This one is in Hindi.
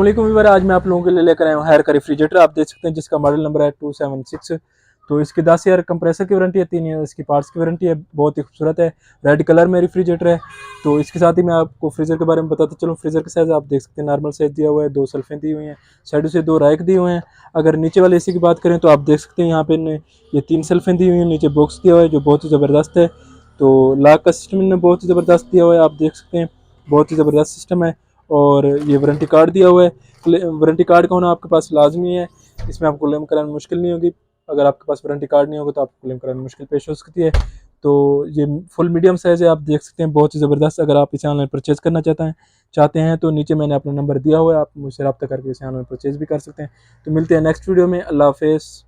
व्यूअर, आज मैं आप लोगों के लिए लेकर आया हूँ हायर का रेफ्रिजरेटर। आप देख सकते हैं जिसका मॉडल नंबर है 276। तो इसकी 10 ईयर कंप्रेसर की वारंटी है, 3 ईयर इसकी पार्ट्स की वारंटी है। बहुत ही खूबसूरत है, रेड कलर में रेफ्रिजरेटर है। तो इसके साथ ही मैं आपको फ्रीजर के बारे में बताता चलूँ। फ्रीजर का साइज़ आप देख सकते हैं, नॉर्मल साइज़ दिया हुआ है, 2 शेल्फें दी हुई हैं, साइडों से 2 रैक दिए हुए हैं। अगर नीचे वाले एसी की बात करें तो आप देख सकते हैं यहाँ पे ये 3 शेल्फें दी हुई हैं, नीचे बॉक्स दिया हुआ है जो बहुत ही ज़बरदस्त है। तो लॉक का सिस्टम इन्होंने बहुत ही ज़बरदस्त दिया हुआ है, आप देख सकते हैं, बहुत ही ज़बरदस्त सिस्टम है। और ये वारंटी कार्ड दिया हुआ है। वारंटी कार्ड का होना आपके पास लाजमी है, इसमें आपको क्लेम कराना मुश्किल नहीं होगी। अगर आपके पास वारंटी कार्ड नहीं होगा तो आपको क्लेम कराना मुश्किल पेश हो सकती है। तो ये फुल मीडियम साइज़ है, आप देख सकते हैं, बहुत ही ज़बरदस्त। अगर आप इसे ऑनलाइन परचेज़ करना चाहते हैं तो नीचे मैंने अपना नंबर दिया हुआ है, आप मुझसे रब्ता करके इसे ऑनलाइन परचेज़ भी कर सकते हैं। तो मिलते हैं नेक्स्ट वीडियो में। अल्लाह हाफ़िज़।